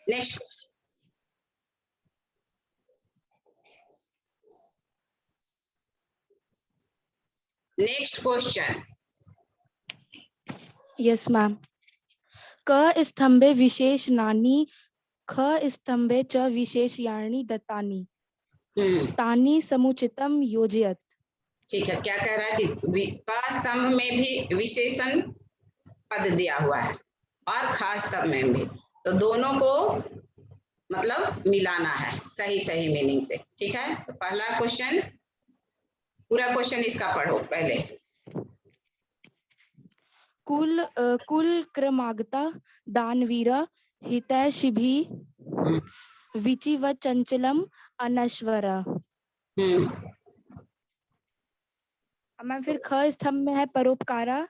Next question. Yes ma'am. क स्तंभे विशेषणानि ख स्तंभे च विशेष्याणि दत्तानि तानि समुचितं योजयत। ठीक है, क्या कह रहा है कि क स्तंभ में भी विशेषण पद दिया हुआ है और ख स्तंभ में भी, तो दोनों को मतलब मिलाना है सही मीनिंग से। ठीक है, तो पहला क्वेश्चन, पूरा क्वेश्चन इसका पढ़ो पहले। कुल क्रमागता दानवीर हितैषिभि विचिव चंचलम अनश्वर। मैम फिर ख स्तंभ में है परोपकारा,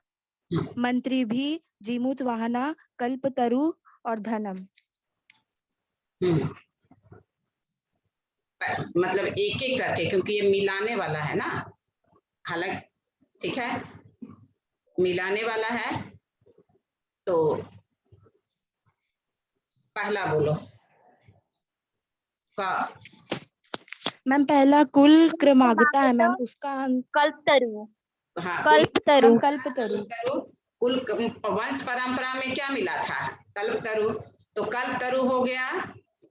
मंत्री भी, जीमूत वाहना, कल्पतरु और धनम। मतलब एक एक करके, क्योंकि ये मिलाने वाला है ना, हालांकि ठीक है मिलाने वाला है। तो पहला बोलो का। मैम पहला कुल क्रमागता है मैम, उसका कल्पतरु। हाँ, कल्पतरु। कल्पतरु। कुल वंश परंपरा में क्या मिला था? कल्पतरु। तो कल्पतरु हो गया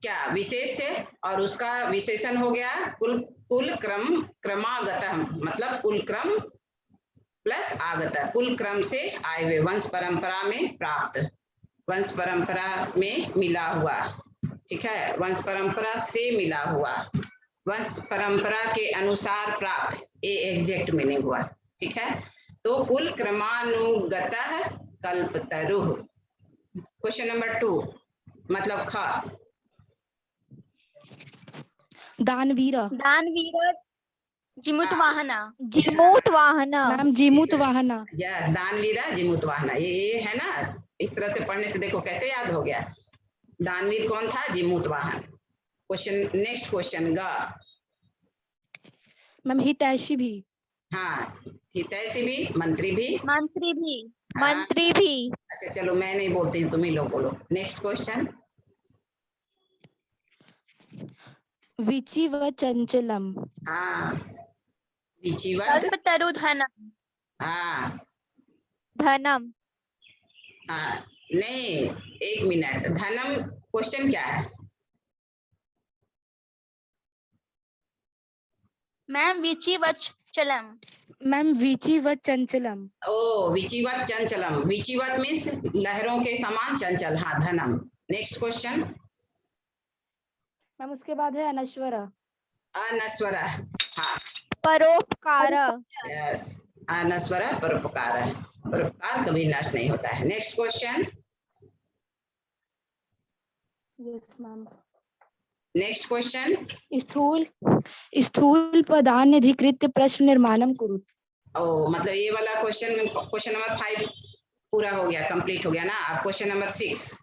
क्या? विशेष से, और उसका विशेषण हो गया कुल क्रमागत, मतलब कुल क्रम प्लस आगत, कुल क्रम से आए हुए, वंश परंपरा में प्राप्त, वंश परंपरा में मिला हुआ। ठीक है, वंश परंपरा से मिला हुआ, वंश परंपरा के अनुसार प्राप्त, ये एग्जैक्ट मीनिंग हुआ। ठीक है, तो कुल क्रमानुगत कल्पतरु। क्वेश्चन नंबर 2, मतलब ख। दानवीर। जिमुत वाहना। जिमुत वाहना। मैम जीमूत वाहना। यस, दानवीरा जिमुत वाहना, ये है ना। इस तरह से पढ़ने से देखो कैसे याद हो गया। दानवीर कौन था? जिमूत वाहन। क्वेश्चन, नेक्स्ट क्वेश्चन ग। मैम हितैषी भी। हाँ, हितैषी भी, मंत्री भी। मंत्री भी। हाँ। मंत्री भी। अच्छा चलो, मैं नहीं बोलती हूँ, तुम ही लोग बोलो। Next question. विचिव चंचलम। हाँ, विचिवत। कल्पतरु धनम। हाँ धनम। हाँ, नहीं, एक मिनट, धनम क्वेश्चन क्या है? मैम विचिवचलम। मैम विचिव चंचलम। ओ, विचिवत चंचलम। विचिवत मीन्स लहरों के समान चंचल। हाँ, धनम। Next question. मैम उसके बाद है अनश्वर। अनस्वर। हाँ, परोपकार। यस, अनस्वर परोपकार। परोपकार कभी नष्ट नहीं होता है। Next question. Yes ma'am. Next question. स्थूल पदान्यधिकृत्य प्रश्न निर्माणम कुरुत। ओ, मतलब ये वाला क्वेश्चन नंबर 5 पूरा हो गया, कंप्लीट हो गया ना। अब क्वेश्चन नंबर 6।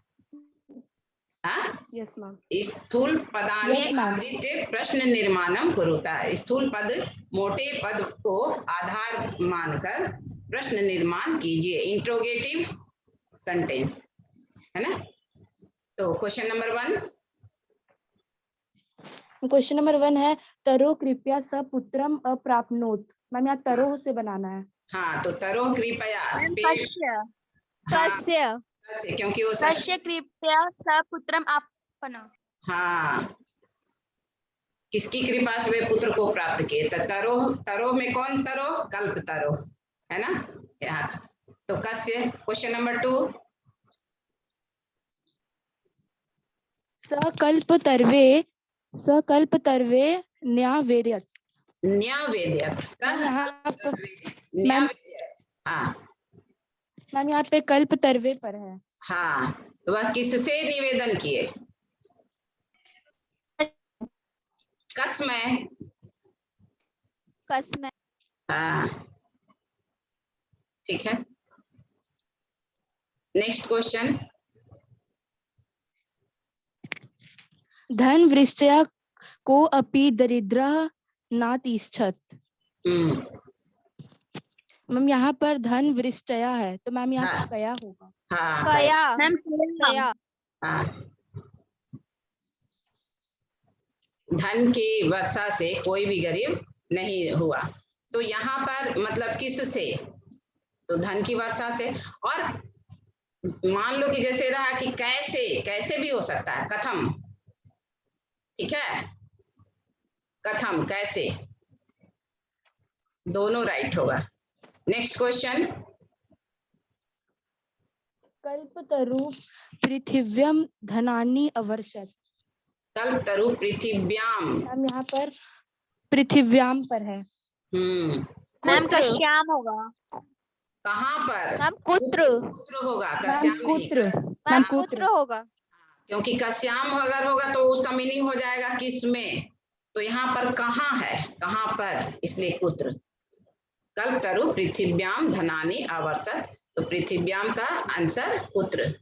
हाँ, यस मैम। स्थूल पदानि आधृत्य प्रश्न निर्माणम कुरुता। स्थूल पद, मोटे पद को आधार मानकर प्रश्न निर्माण कीजिए। इंट्रोगेटिव सेंटेंस है ना। तो क्वेश्चन नंबर 1। क्वेश्चन नंबर 1 है तरो कृपया सपुत्रम अप्राप्नोत। मैम यहाँ तरो से बनाना है। हाँ, तो तरो कृपया। कस्य। हाँ, कस्य। क्योंकि वो कस्य कृपया सपुत्रम आपन। हाँ, किसकी कृपा से वे पुत्र को प्राप्त किए। तो तरो में कौन तरो? कल्प तरो है ना यहाँ। तो कस्य। Question number 2। सकल्प तरवे न्यावेद्यत। न्यावेद्यत। मैम हाँ मैम यहाँ पे कल्प तरवे पर है। हाँ, तो वह किससे निवेदन किए? कसमय। कसमय। हाँ, ठीक है। Next question. धन वृश्चय को अपि दरिद्र न तिष्ठत। मैम यहाँ पर धन वृश्चया है, तो मैम यहाँ पे कया होगा। हाँ, कया। मैम कया। हाँ, धन की वर्षा से कोई भी गरीब नहीं हुआ। तो यहाँ पर मतलब किस से, तो धन की वर्षा से। और मान लो कि जैसे रहा कि कैसे, कैसे भी हो सकता है, कथम, ठीक है, कथम, कैसे, दोनों राइट होगा। Next question. कल्पतरु पृथिव्यम धनानि अवर्षत। कल्पतरु पृथिव्याम, मैम यहाँ पर पृथिव्याम पर है। मैम कश्याम होगा। कहाँ पर? मैम कुत्र। कुत्र होगा, मैम कश्याम नहीं। कुत्र, मैम मैम कुत्र कुत्र होगा। क्योंकि कश्याम अगर होगा तो उसका मीनिंग हो जाएगा किस में, तो यहाँ पर कहाँ है, कहाँ पर, इसलिए कुत्र। कल्पतरु पृथिव्याम धनानि अवर्षत, तो पृथिव्याम का आंसर कुत्र।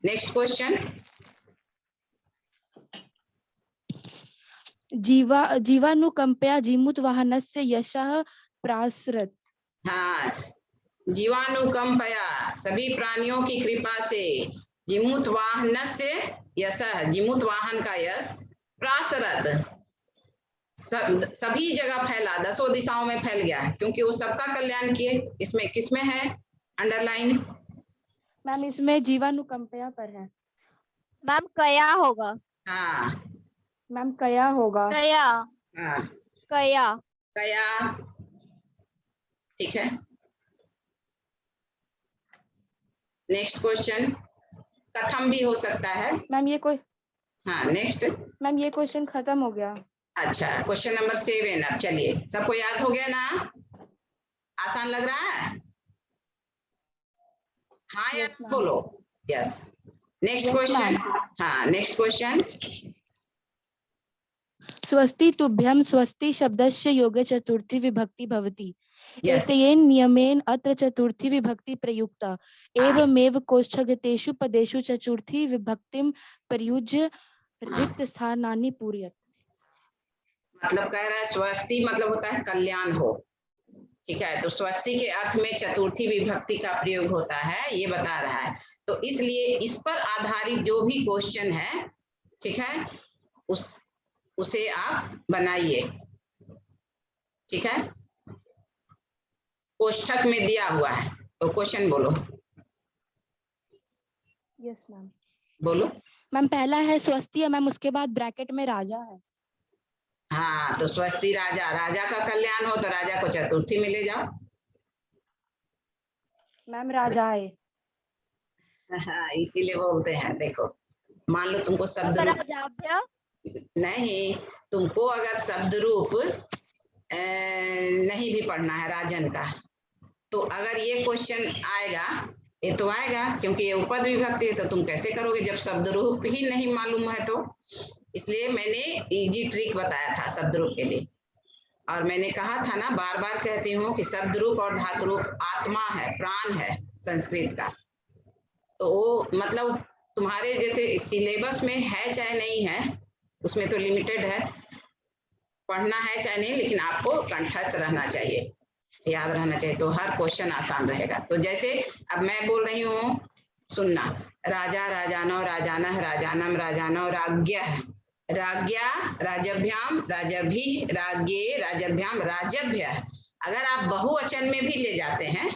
Next question. जीवानुकंपया जीमूत वाहनस्य यशः प्रासरत्। हाँ, जीवानुकंपया, सभी प्राणियों की कृपा से, जीमूत वाहन से यशः, जीमूत वाहन का यश, प्रासरत, सभी जगह फैला, 10 दिशाओं में फैल गया, क्योंकि वो सबका कल्याण किए। इसमें किसमें है अंडरलाइन? मैम इसमें जीवानुकंपया पर है। मैम कया होगा। हाँ, मैम कया होगा। कया। हाँ, कया। कया, ठीक है। Next question. कथम भी हो सकता है। मैम ये कोई, हाँ, नेक्स्ट। मैम ये क्वेश्चन खत्म हो गया। अच्छा, क्वेश्चन नंबर 7। अब चलिए, सबको याद हो गया ना? आसान लग रहा है? हाँ या Yes, ma'am. बोलो। Yes. Next Yes, question. ma'am. हाँ, नेक्स्ट क्वेश्चन। स्वस्ति तुभ्यं स्वस्ति शब्दस्य योगे चतुर्थी विभक्ति भवति। यस। एतेन नियमेन अत्र चतुर्थी विभक्ति प्रयुक्ता। एवमेव कोष्ठगतेषु पदेषु चतुर्थी विभक्तिं प्रयुज्य रिक्त स्थानानि पूरयत्। मतलब कह रहा है स्वस्ति मतलब होता है कल्याण हो, ठीक है, तो स्वस्ति के अर्थ में चतुर्थी विभक्ति का प्रयोग होता है, ये बता रहा है। तो इसलिए इस पर आधारित जो भी क्वेश्चन है, ठीक है, उसे आप बनाइए, ठीक है, कोष्ठक में दिया हुआ है। तो क्वेश्चन बोलो। Yes ma'am. बोलो। मैम पहला है स्वस्ति, मैम उसके बाद ब्रैकेट में राजा है। हाँ, तो स्वस्ति राजा, राजा का कल्याण हो तो राजा को चतुर्थी में ले जाओ। मैम राजाए। हाँ, इसीलिए बोलते हैं, देखो, मान लो तुमको शब्द रूप राजाभ्य। नहीं, तुमको अगर शब्द रूप नहीं भी पढ़ना है राजन का, तो अगर ये क्वेश्चन आएगा, ये तो आएगा क्योंकि ये उपद विभक्ति है, तो तुम कैसे करोगे जब शब्द रूप ही नहीं मालूम है? तो इसलिए मैंने इजी ट्रिक बताया था शब्द रूप के लिए। और मैंने कहा था ना, बार बार कहती हूँ कि शब्द रूप और धातु रूप आत्मा है, प्राण है संस्कृत का। तो वो मतलब तुम्हारे जैसे सिलेबस में है चाहे नहीं है, उसमें तो लिमिटेड है, पढ़ना है चाहे नहीं, लेकिन आपको कंठस्थ रहना चाहिए, याद रहना चाहिए, तो हर क्वेश्चन आसान रहेगा। तो जैसे अब मैं बोल रही हूँ, सुनना, राजा राजानो राजानः राजानम राजानो राज्ञः राज्ञा राजभ्याम राजभिः राज्ञे राजभ्याम राजभ्यः। अगर आप बहुवचन में भी ले जाते हैं,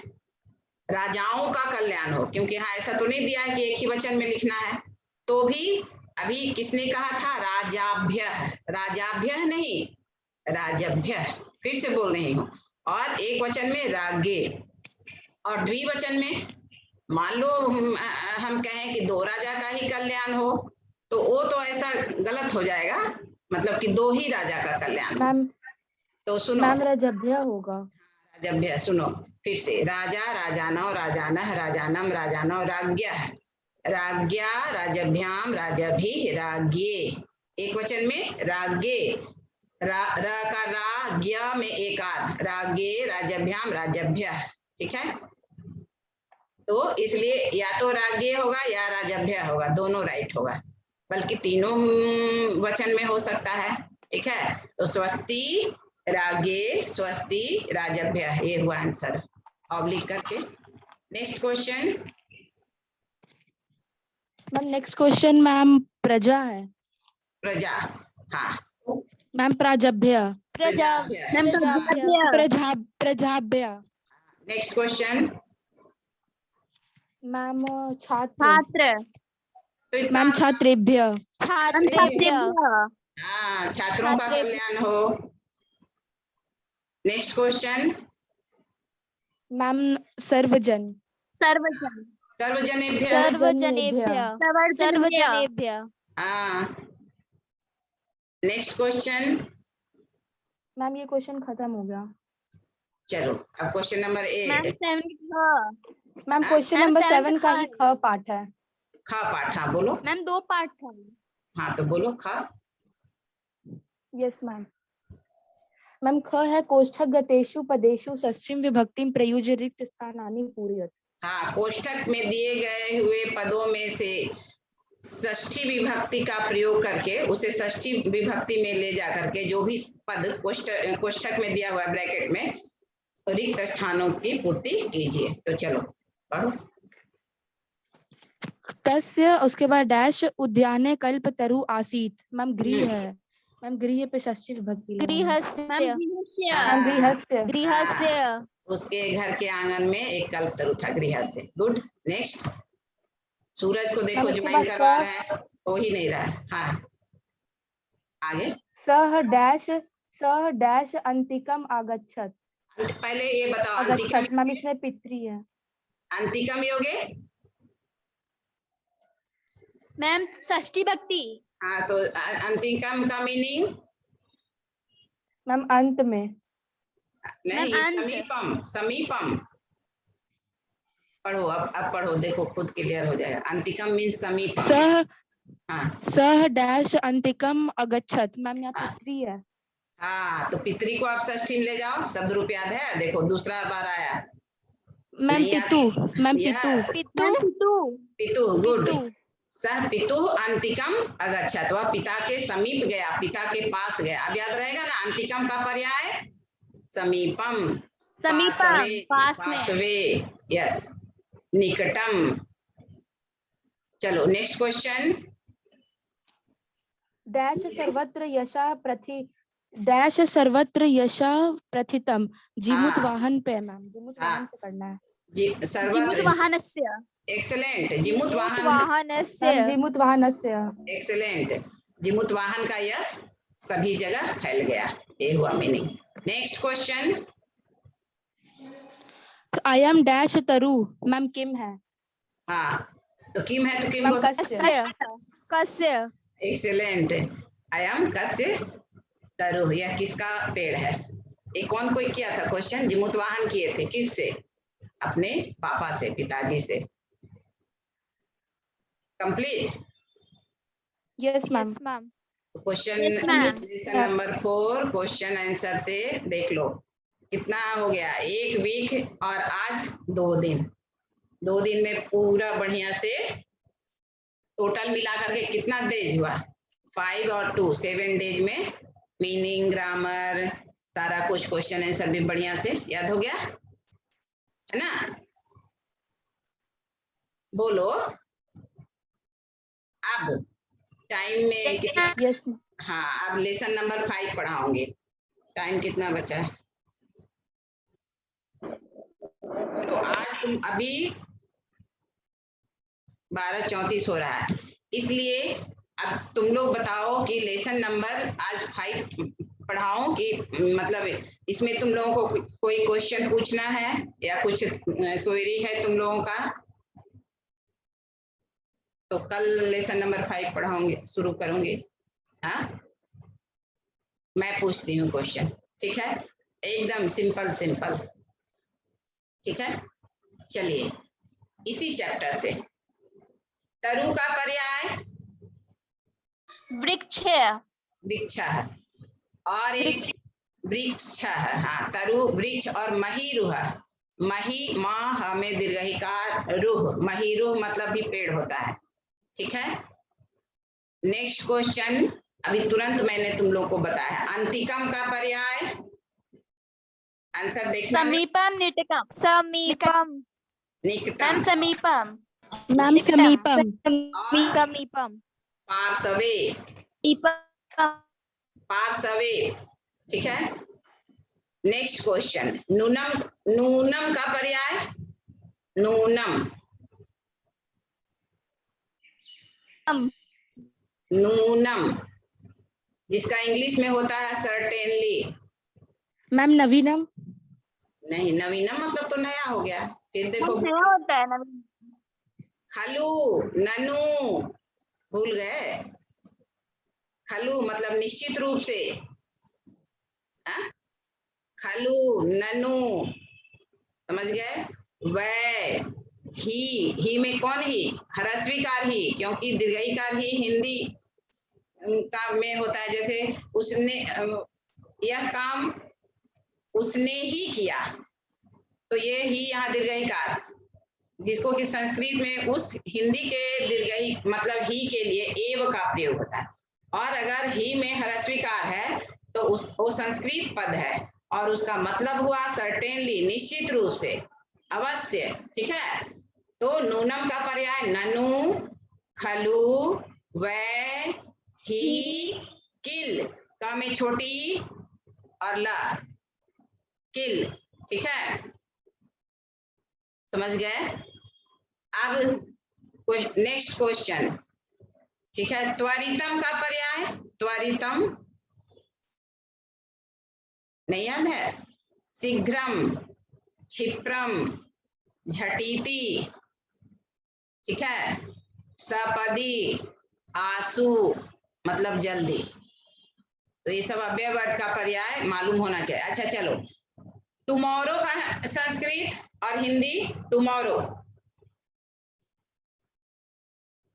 राजाओं का कल्याण हो, क्योंकि हाँ ऐसा तो नहीं दिया है कि एक ही वचन में लिखना है, तो भी अभी किसने कहा था? राजाभ्यः, राजाभ्यः नहीं, राजभ्यः। फिर से बोल रही हूँ। और एक वचन में राज्ञे, और द्विवचन में मान लो हम कहें कि 2 राजा का ही कल्याण हो, तो वो तो ऐसा गलत हो जाएगा, मतलब कि 2 ही राजा का कल्याण हो। मैम तो सुनो, मैम राजभ्य होगा। राजभ्य, सुनो फिर से, राजा राजानो राजानः राजानम राजानो राज्ञः राज्ञा राजभ्याम राजभिः राज्ञे, एक वचन में राज्ञे, र का रा, ज्ञ में एकार, राज्ञे राजभ्याम राजभ्यः, ठीक है। तो इसलिए या तो राज्ञे होगा या राजभ्य होगा, दोनों राइट होगा, बल्कि तीनों वचन में हो सकता है, ठीक है। तो स्वस्ति राज्ञे स्वस्ति राजभ्य, ये हुआ आंसर, ऑब्लिक करके। Next question. Ma'am next question ma'am प्रजा है। प्रजा, हाँ, मैम प्राजभ्य। प्रजाभ्य। प्रजाभ्य। Next question. मैम छात्र। तो इतना मैम छात्रेभ्य। हाँ, छात्रों का कल्याण हो। Next question. मैम सर्वजन। सर्वजनेभ्य। सर्वजनेभ्य। हाँ। Next question. मैम ये क्वेश्चन खत्म हो गया। चलो अब question number 8। Ma'am question number 7 का ही ख पाठ है। खा पाठ। हाँ बोलो। मैम 2 पार्ट था। हाँ तो बोलो खा। Yes ma'am. मैम ख है कोष्ठक गतेषु पदेषु षष्ठीं विभक्तिं प्रयुज्य रिक्त स्थानानि पूरयत। हाँ, कोष्ठक में दिए गए हुए पदों में से षष्ठी विभक्ति का प्रयोग करके उसे षष्ठी विभक्ति में ले जा करके जो भी पद कोष्ठक में दिया हुआ है ब्रैकेट में रिक्त स्थानों की पूर्ति कीजिए। तो चलो पढ़ो। तस्य उसके बाद डैश उद्याने कल्पतरु आसीत। मैम गृह है। मैम गृह पे षष्ठी विभक्ति गृहस्य। उसके घर के आंगन में एक कल्पतरु था, गृहस्य। गुड। नेक्स्ट। सूरज को देखो ज्वाइन करवा रहा है, हो ही नहीं रहा है। हाँ आगे। सह डैश अंतिकम आगच्छत। पहले ये बताओ आगच्छत मैम इसमें पितृ है। अंतिकम योगे। मैम षष्ठी भक्ति। हाँ तो अंतिकम का मीनिंग। मैम अंत में। नहीं, समीपम। समीपम पढ़ो। अब पढ़ो, देखो खुद क्लियर हो जाएगा। अंतिकम मीन्स समीपम। सह डैश अंतिकम अगच्छत। मैम यहाँ पितृ है। हाँ तो पितरी को आप षष्ठी में ले जाओ। शब्द रूप याद है? देखो दूसरा बार आया। मैम पितु। मैम पितु। गुड। सह पितु अंतिकम अगच्छत। वह पिता के समीप गया, पिता के पास गया। अब याद रहेगा ना, अंतिकम का पर्याय समीपम। पासवे। यस। निकटम। चलो नेक्स्ट क्वेश्चन। डैश सर्वत्र यशा प्रथितम। जीमूत वाहन पे। मैम जीमूत वाहन से करना है। सर्वत्र। एक्सेलेंट। जीमूत वाहनस्य। एक्सेलेंट। जीमूत वाहन का यश सभी जगह फैल गया, ये हुआ meaning. Next question. I am dash तरु। मैम किम है। हाँ तो किम है तो किम कस्य। एक्सेलेंट। आई एम कस्य तरु। यह किसका पेड़ है? ये कौन कोई किया था क्वेश्चन? जीमूत वाहन किए थे किससे? अपने पापा से, पिताजी से। Complete. Yes ma'am. Question lesson number 4 question answer से देख लो कितना हो गया। 1 वीक और आज 2 दिन। 2 दिन में पूरा बढ़िया से टोटल मिला करके कितना डेज हुआ? 5 और 2 7 डेज में मीनिंग, ग्रामर, सारा कुछ क्वेश्चन आंसर भी बढ़िया से याद हो गया है ना? बोलो अब टाइम में। यस। हाँ अब लेसन नंबर 5 पढ़ाओगे। टाइम कितना बचा है? तो आज तुम अभी 12:34 हो रहा है, इसलिए अब तुम लोग बताओ कि लेसन नंबर आज 5 पढ़ाओ कि मतलब इसमें तुम लोगों को कोई क्वेश्चन पूछना है या कुछ क्वेरी है तुम लोगों का? तो कल लेसन नंबर 5 पढ़ाऊंगी, शुरू करूंगी। हाँ मैं पूछती हूँ क्वेश्चन, ठीक है? एकदम सिंपल। ठीक है, चलिए इसी चैप्टर से। तरु का पर्याय वृक्ष है और एक वृक्ष है। हाँ तरु वृक्ष। और महीरुह। मही माह में दीर्घिकार रुह। महीरुह मतलब भी पेड़ होता है, ठीक है? नेक्स्ट क्वेश्चन अभी तुरंत मैंने तुम लोग को बताया। अंतिकम का पर्याय आंसर देखना। समीपम निकटम। समीपम पार्श्वे। पार्श्वे, ठीक है। नेक्स्ट क्वेश्चन, नूनम, नूनम का पर्याय, नूनम, नूनम जिसका इंग्लिश में होता है सर्टेनली। मैम नवीनम। नहीं, नवीनम मतलब तो नया हो गया। फिर देखो, नया होता है नवीन। खलू, ननू, भूल गए। खलू मतलब निश्चित रूप से, खलू, ननू, समझ गए। वै, ही में कौन ही, ह्रस्वीकार ही, क्योंकि दीर्घईकार ही हिंदी का में होता है। जैसे उसने, यह काम उसने ही किया, तो ये ही यहाँ दीर्घईकार, जिसको कि संस्कृत में उस हिंदी के दीर्घई मतलब ही के लिए एव का प्रयोग होता है। और अगर ही में ह्रस्वीकार है तो वो संस्कृत पद है और उसका मतलब हुआ सर्टेनली, निश्चित रूप से, अवश्य, ठीक है। तो नूनम का पर्याय ननु, खलु, वै, ही, किल, का में छोटी और ला, किल, ठीक है, समझ गए। अब नेक्स्ट क्वेश्चन, ठीक है। त्वरितम का पर्याय, त्वरितम नहीं याद है, शीघ्रम, क्षिप्रम, झटीति, ठीक है, सपदी, आंसू मतलब जल्दी। तो ये सब अव्ययवर्ग का पर्याय मालूम होना चाहिए। अच्छा चलो, टुमारो का संस्कृत और हिंदी, टुमारो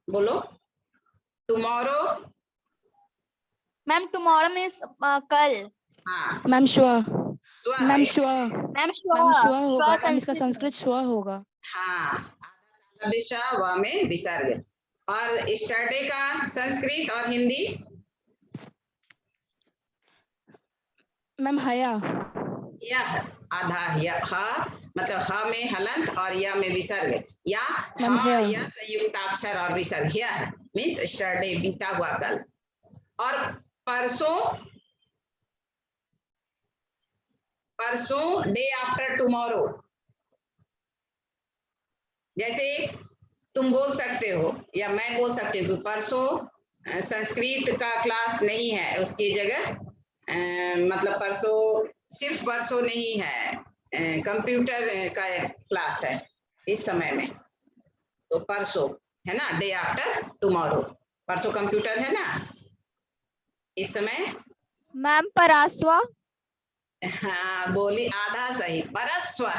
बोलो, टुमारो। मैम टुमारो मीन्स कल। हाँ, मैम श्व, स्व, मैम श्व, मैम मैम श्व होगा, मैम इसका संस्कृत संस्कृत श्व होगा। हाँ, व में विसर्ग। और स्टरडे का संस्कृत और हिंदी, मैम हया, यह, आधा यह, मतलब ह में हलंत और य में विसर्ग, या मैम ह है, या संयुक्ताक्षर और विसर्ग, यह मीन्स स्टरडे, बीता हुआ कल। और परसों, परसों डे आफ्टर टुमारो। जैसे तुम बोल सकते हो या मैं बोल सकती हूँ परसों संस्कृत का क्लास नहीं है, उसकी जगह मतलब परसों, सिर्फ परसों नहीं है, कंप्यूटर का क्लास है इस समय में, तो परसों है ना, डे आफ्टर टुमारो, परसों कंप्यूटर है ना इस समय। मैम परास्वा। हाँ बोली, आधा सही, परस्व,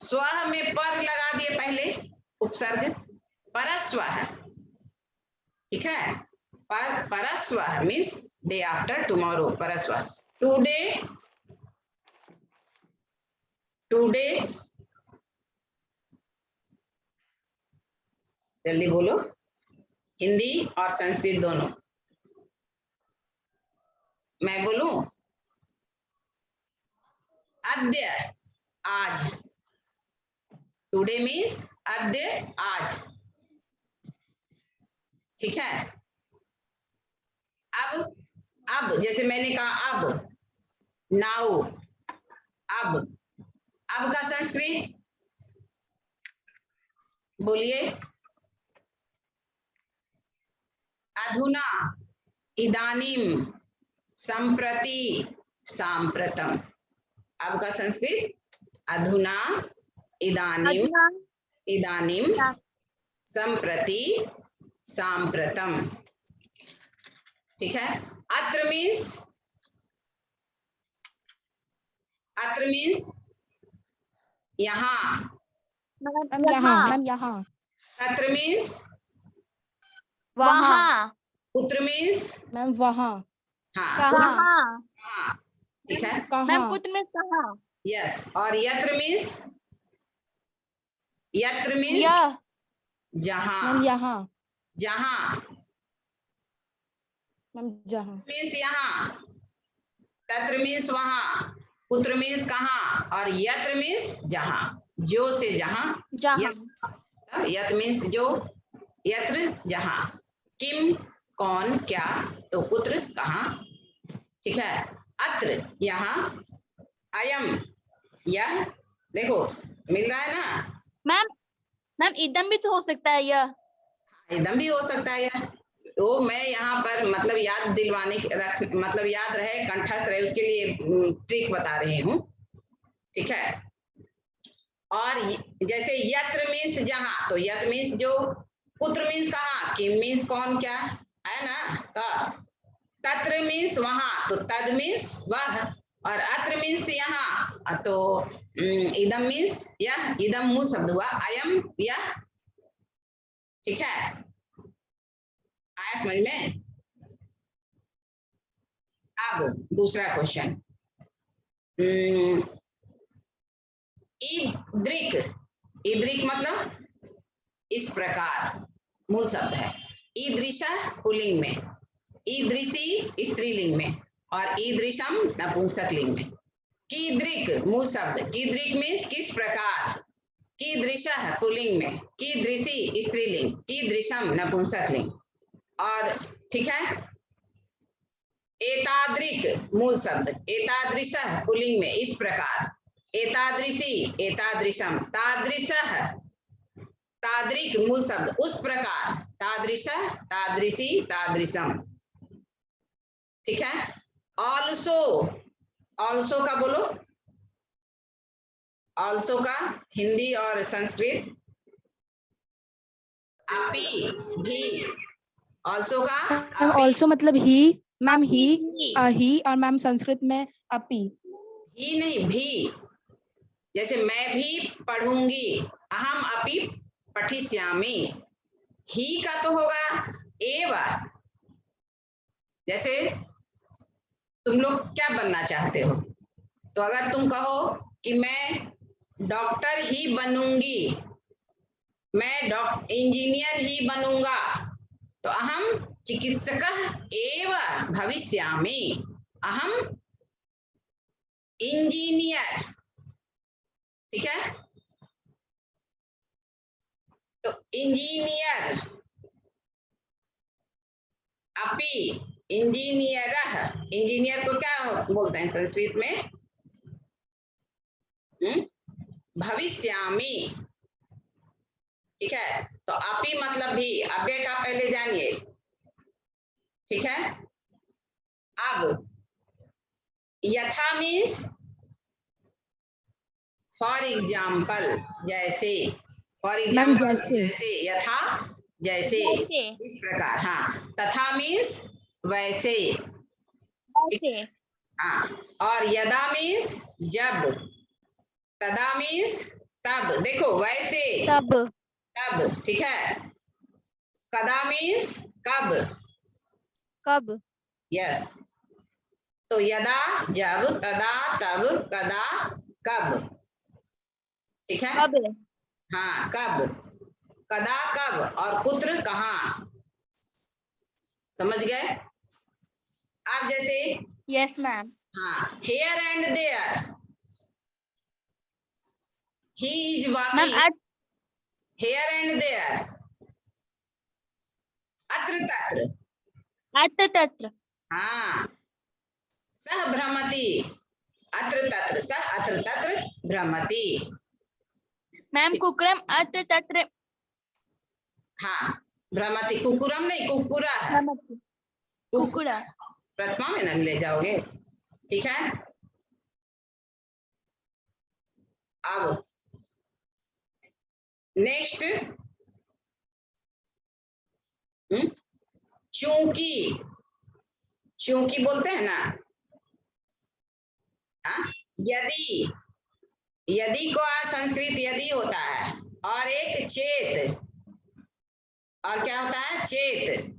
स्व में पर लगा दिए पहले, उपसर्ग, परस्व, ठीक है। परस्व मीन्स डे आफ्टर टुमारो, परस्व। टुडे, टुडे जल्दी बोलो, हिंदी और संस्कृत दोनों। मैं बोलूं, अद्य, आज, टुडे मीन्स अद्य, आज, ठीक है। अब जैसे मैंने कहा अब, नाउ, अब का संस्कृत बोलिए, अधुना, इदानीम, संप्रति, सांप्रतम। अब का संस्कृत अधुना, इदानीम, इदानीम, संप्रति, सांप्रतम, ठीक है। अत्र मीन्स, अत्र मीन्स यहाँ, मैम यहाँ, मैम यहाँ, तत्र मीन्स वहाँ, पुत्र मीन्स मैम वहाँ, हाँ, कहाँ, हाँ, ठीक है, मैम कहाँ, पुत्र में कहाँ, यस। और यत्र मीन्स, यत्र मीन्स यह, जहाँ, मैम यहाँ, जहाँ मैम जहाँ, मीन्स यहाँ, तत्र मीन्स वहाँ, पुत्र मीन्स कहाँ, और यत्र मीन्स जहाँ, जो से जहाँ, जहाँ, यत मीन्स जो, यत्र जहाँ, किम कौन क्या, तो पुत्र कहाँ, ठीक है। अत्र यहाँ, अयम यह, देखो मिल रहा है ना। मैम मैम इदम भी तो हो सकता है यह। एकदम भी हो सकता है यह। तो मैं यहाँ पर मतलब याद दिलवाने रख मतलब याद रहे, कंठस्थ रहे, उसके लिए ट्रिक बता रही हूँ, ठीक है। और जैसे यत्र मीन्स जहाँ, तो यत मीन्स जो, कुत्र मीन्स कहाँ, किम मीन्स कौन क्या है ना, तो तत्र मीन्स वहां, तो तद मीन्स वह, और अत्र मीन्स यहाँ, तो इदम मीन्स यह, इदम मूल शब्द हुआ, अयम यह, ठीक है। आया समझ में। अब दूसरा क्वेश्चन, ईदृक, ईदृक मतलब इस प्रकार, मूल शब्द है। ईदृशा पुल्लिंग में, ईदृशी स्त्रीलिंग में, और ईदृशम नपुंसक लिंग में। कीदृक मूल शब्द, कीदृक मीन्स किस प्रकार, कीदृशः पुल्लिंग में, कीदृशी स्त्रीलिंग, कीदृशम नपुंसक लिंग, और ठीक है। एतादृक मूल शब्द, एतादृशः पुल्लिंग में इस प्रकार, एतादृशी एतादृशम, तादृशः तादृक मूल शब्द उस प्रकार, तादृशः तादृशी तादृशम, ठीक है। ऑल्सो, ऑल्सो का बोलो, ऑल्सो का हिंदी और संस्कृत, अपी भी, ऑल्सो का मैम अपी, ऑल्सो मतलब ही, मैम ही, ही। ही, और मैम संस्कृत में अपी। ही नहीं भी, जैसे मैं भी पढ़ूंगी, अहम अपि पठिष्यामि, ही का तो होगा एव। जैसे तुम लोग क्या बनना चाहते हो, तो अगर तुम कहो कि मैं डॉक्टर ही बनूंगी, मैं इंजीनियर ही बनूंगा, तो अहम चिकित्सकः एव भविष्यामि, अहम इंजीनियर, ठीक है। तो इंजीनियर, अपि इंजीनियरः, इंजीनियर को क्या बोलते हैं संस्कृत में, भविष्यामि, ठीक है। तो अपि मतलब भी, अव्यय का पहले जानिए, ठीक है। अब यथा मीन्स फॉर एग्जाम्पल, जैसे, फॉर मैम एग्जाम्पल जैसे, जैसे, यथा जैसे, जैसे इस प्रकार, हाँ। तथा मीन्स वैसे, ठीक जैसे है, हाँ। और यदा मीन्स जब, तदा मीन्स तब, देखो वैसे तब तब, ठीक है। कदा मीन्स कब, कब यस। तो यदा जब, तदा तब, कदा कब, ठीक है। कब हाँ कब, कदा कब, और कुत्र कहाँ, समझ गए आप। जैसे यस मैम। हाँ, here and there, he is ma'am walking, here and there, अत्र तत्र, अत्र तत्र हाँ। सह भ्रमति, अत्र तत्र, सह अत्र तत्र भ्रमति, मैम कुकरम अत्र तत्र हाँ। भ्रमति, कुकुरम नहीं, कुकुरा है, कुकुरा। प्रथमा में न ले जाओगे, ठीक है। अब नेक्स्ट, चूंकि, चूंकि बोलते हैं ना, हाँ? यदि, यदि को संस्कृत यदि होता है, और एक चेत, और क्या होता है चेत,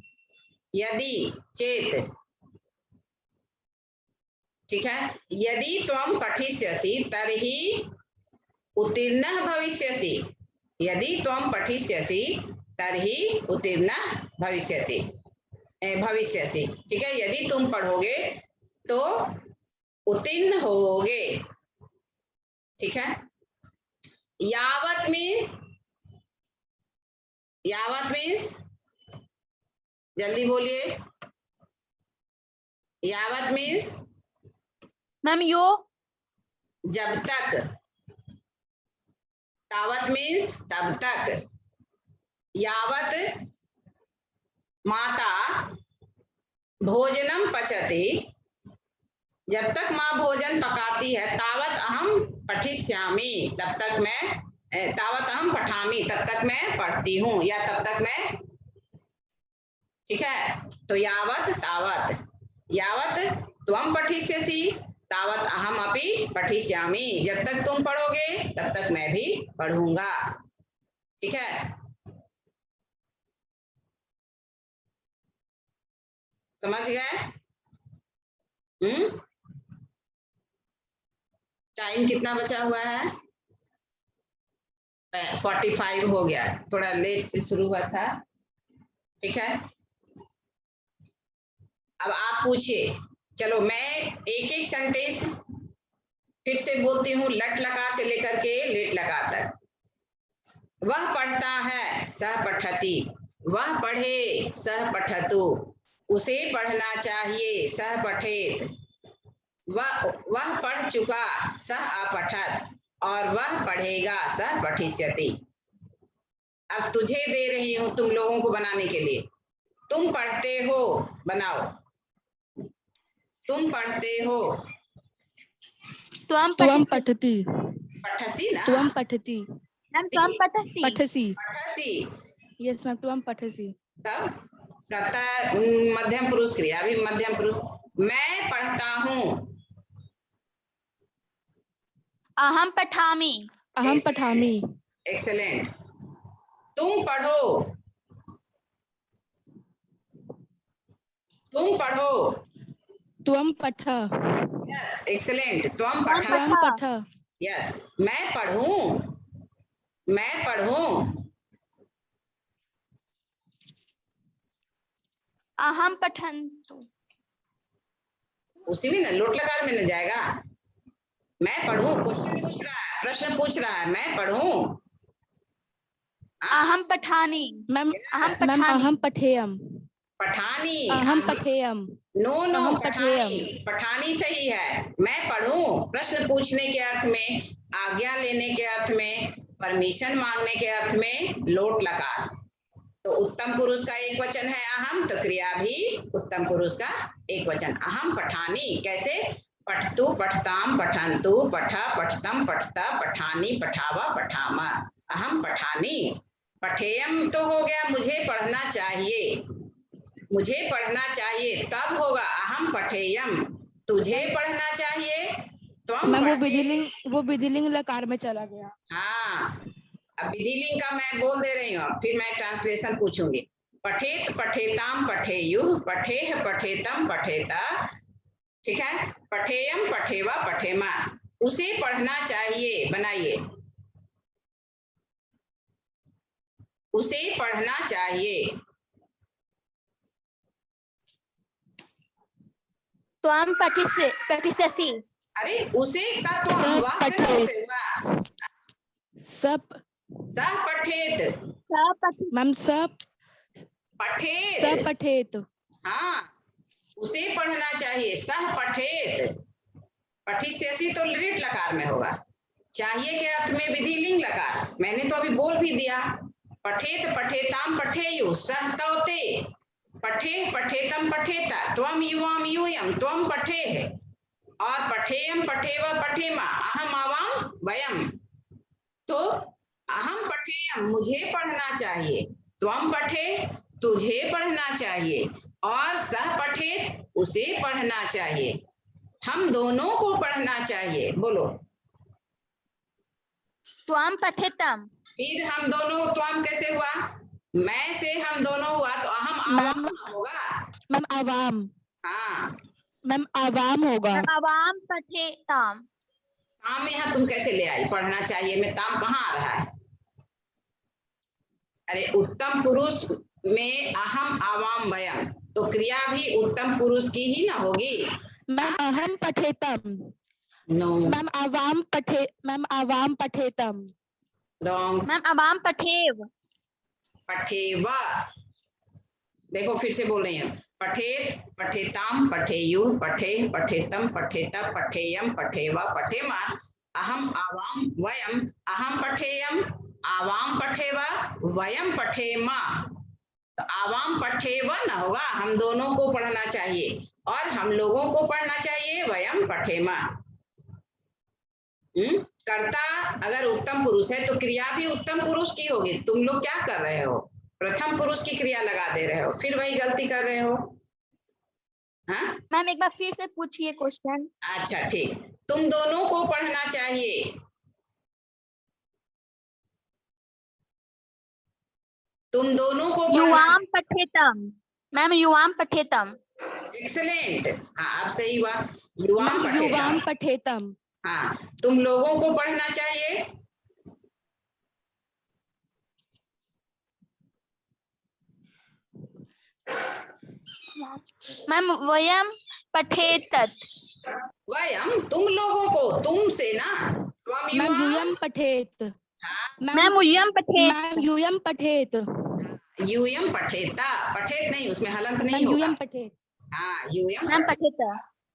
यदि चेत, ठीक है। यदि त्वं पठिष्यसि तर्हि उत्तीर्णः भविष्यसि, यदि त्वं पठिष्यसि तर्हि उत्तीर्णः भविष्यति, भविष्यसि, ठीक है। यदि तुम पढ़ोगे तो उत्तीर्ण होगे, ठीक है। यावत मीन्स, यावत मीन्स, जल्दी बोलिए, यावत मीन्स मैम यो जब तक, तावत मीन्स तब तक, यावत माता भोजनम पचति, जब तक माँ भोजन पकाती है, तावत अहम पठिष्यामि, तब तक मैं, तावत अहम पठामि, तब तक मैं पढ़ती हूँ, या तब तक मैं, ठीक है। तो यावत तावत, यावत त्वम पठिष्यसि तावत अहम अपि पठिष्यामि, जब तक तुम पढ़ोगे तब तक मैं भी पढ़ूंगा, ठीक है। समझ गए? टाइम कितना बचा हुआ है? 45 हो गया, थोड़ा लेट से शुरू हुआ था, ठीक है। अब आप पूछिए। चलो मैं एक एक सेंटेंस फिर से बोलती हूँ, लट लकार से लेकर के लेट लकार तक। वह पढ़ता है, सह पठति, वह पढ़े, सह पठतु, उसे पढ़ना चाहिए, सह पठेत, वह पढ़ चुका, सह अपठत, और वह पढ़ेगा, सह पठिष्यति। अब तुझे दे रही हूं तुम लोगों को बनाने के लिए। तुम पढ़ते हो, बनाओ। तुम पढ़ते हो, त्वम त्वम पठसि, पठति, पठसी ना, त्वम पठति, मैम त्वम पठसि, पठसि, पठसी। यस मैम, त्वम पठसि। तब करता मध्यम पुरुष क्रिया, अभी मध्यम पुरुष। मैं पढ़ता हूँ, अहम पठामि, अहम पठामि, एक्सेलेंट। तुम पढ़ो, तुम पढ़ो, त्वम पठ, यस एक्सेलेंट। त्वम त्वम पठ, त्वम पठ, पठ, यस। मैं पढ़ूं, मैं पढ़ूं, अहम पठन्तु, उसी में ना लोट लकार में न जाएगा। मैं पढ़ूं, क्वेश्चन पूछ रहा है, प्रश्न पूछ रहा है, मैं पढ़ूं। अहम पठानि, मैम, अहम मैम पठानि, अहम पठेयम, पठानी, अहम पठेयम, नो नो, अहम पठानी, पठेयम। पठानी सही है। मैं पढ़ूं प्रश्न पूछने के अर्थ में, आज्ञा लेने के अर्थ में, परमिशन मांगने के अर्थ में लोट लकार। तो उत्तम पुरुष का एक वचन है अहम, तो क्रिया भी उत्तम पुरुष का एक वचन। अहम पठानी, कैसे? पठतु, पठताम, पठन्तु, पठ, पठतम, पठता, पठानी, पठावा, पठामा। अहम पठानी। पठेयम तो हो गया मुझे पढ़ना चाहिए, मुझे पढ़ना चाहिए, तब होगा अहम पठेयम। तुझे पढ़ना चाहिए, तुम मैम पढ़े। वो विधिलिंग लकार में चला गया। हाँ, अब विधिलिंग का मैं बोल दे रही हूँ, फिर मैं ट्रांसलेशन पूछूंगी। पठेत, पठेताम, पठेयु, पठेह, पठेतम, पठेता, ठीक है। पठेयम, पठेवा, पठेमा, उसे पढ़ना चाहिए, बनाइए, उसे पढ़ना चाहिए। त्वम पठिष्यसि, अरे उसे का तो सब हुआ, से पठेत, से हुआ, सब, सह पठेत, मैम सब पठेत, पठेत, हाँ, उसे पढ़ना चाहिए, सह पठेत। पठिष्यसि तो लिट लकार में होगा, चाहिए के अर्थ में विधिलिंग लकार, मैंने तो अभी बोल भी दिया। पठेत, पठेताम, पठेयु, सह तौते, पठे, पठेतम, पठेता, त्वम युवाम यूयम, त्वम पठेह, और पठेयम, पठेव, पठेमा, अहम आवाम वयम। तो अहम पठेयम, मुझे पढ़ना चाहिए, त्वम पठे, तुझे पढ़ना चाहिए, और सह पठेत, उसे पढ़ना चाहिए, हम दोनों को पढ़ना चाहिए। बोलो। त्वम पठितम, फिर हम दोनों, त्वम कैसे हुआ? मैं से हम दोनों हुआ, तो अहम आवाम होगा। मैम आवाम, हाँ, मैम आवाम होगा। अवाम पठेताम, ताम यहाँ तुम कैसे ले आई? पढ़ना चाहिए में ताम कहाँ आ रहा है? अरे उत्तम पुरुष में अहम आवाम वयम, तो क्रिया भी उत्तम पुरुष की ही ना होगी। मैम अहम पठेतम, नो, मैम आवाम पठेतम, रॉन्ग। मैम अवाम पठेव, पठेवा, देखो फिर से बोल रही हूँ, पठेत, पठेताम, पठेयु, पठे, पठेतम, पठेत, पठेयम, पठेव, पठेमा, अहम, आवाम, वयम, अहम पठेयम, आवाम पठेव, वयम पठेमा। तो आवाम पठेव न होगा, हम दोनों को पढ़ना चाहिए, और हम लोगों को पढ़ना चाहिए वयम पठेमा। कर्ता अगर उत्तम पुरुष है तो क्रिया भी उत्तम पुरुष की होगी। तुम लोग क्या कर रहे हो, प्रथम पुरुष की क्रिया लगा दे रहे हो, फिर वही गलती कर रहे हो। हाँ मैम एक बार फिर से पूछिए क्वेश्चन। अच्छा ठीक, तुम दोनों को पढ़ना चाहिए। तुम दोनों को युवाम पठेतम। मैम युवाम पठेतम। एक्सलेंट, हाँ अब सही हुआ, युवाम मैम युवाम पठेतम। पठेतम। हाँ, तुम लोगों को पढ़ना चाहिए। मैम वयम पठेतत। वयम तुम लोगों को, तुम से ना, त्वम मैम युवाम। यूयम पठेत। मैम यूयम पठेत। मैम यूयम पठेत। यूयम पठेता, पठेत नहीं, उसमें हलंत नहीं मैम होगा। यूयम पठेत। हाँ यूयम मैम पठेत।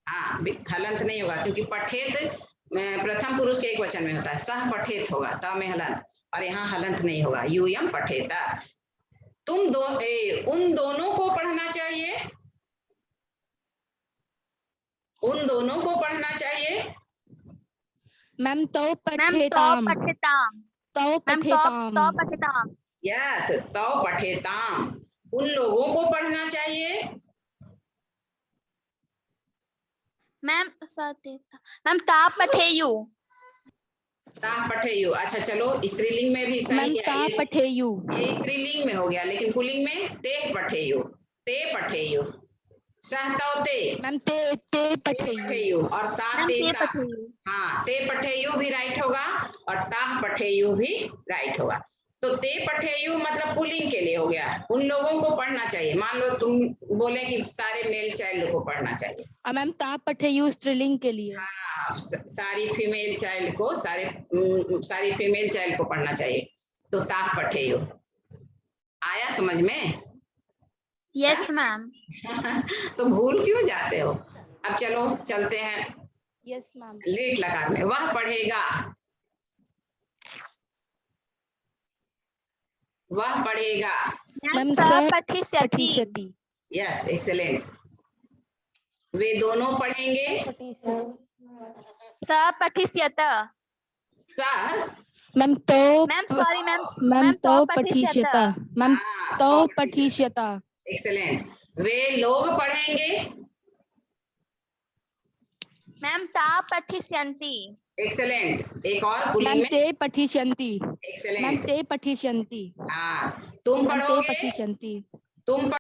हाँ हलंत नहीं होगा, क्योंकि पठेत प्रथम पुरुष के एक वचन में होता है, सह पठेत होगा, त में हलंत, और यहाँ हलंत नहीं होगा, यूयम पठेता। तुम उन दोनों को पढ़ना चाहिए, उन दोनों को पढ़ना चाहिए। मैम तो मैम तो पठेताम। पठेताम। तो मैम पठेताम। तो पठेताम। यस, तो पठेताम, उन लोगों को पढ़ना चाहिए। मैम सतेता। मैम ता पठेयु। ताह पठेयु, अच्छा चलो स्त्रीलिंग में भी सही मैम है, ता पठेयु। ये स्त्रीलिंग में हो गया, लेकिन पुल्लिंग में ते पठेयु, ते पठेयु, सहतौते मैम ते पठेयु। पठेयु, और सा मैम ते ते ता। पठेयु। हाँ, ते पठेयु भी राइट होगा, और ताह पठेयु भी राइट होगा। तो ते पठेयु मतलब पुल्लिंग के लिए हो गया, उन लोगों को पढ़ना चाहिए। मान लो तुम बोले कि सारे मेल चाइल्ड को पढ़ना चाहिए। मैम ता पठेयु स्त्रीलिंग के लिए। हाँ, सारी फीमेल चाइल्ड को, सारी फीमेल चाइल्ड को पढ़ना चाहिए, तो ताह पठेयु। आया समझ में? Yes ma'am. तो भूल क्यों जाते हो? अब चलो चलते हैं यस मैम। लेट लकार में। वह पढ़ेगा, वह पढ़ेगा। मैम स स पठिष्यति। पठिष्यति। Yes excellent. वे दोनों पढ़ेंगे। स पठिष्यत। स मैम तो मैम सॉरी मैम। मैम तो पठिष्यत। पठिष्यता। मैम तो पठिष्यता। एक्सेलेंट। वे लोग पढ़ेंगे। मैम ता पठिष्यन्ति। एक्सेलेंट। एक और पुल्लिंग मैम में। ते पठिष्यन्ति। Ma'am excellent. ते पठिष्यन्ति। हाँ, तुम मैम ते पढ़ोगे, पठिष्यन्ति। तुम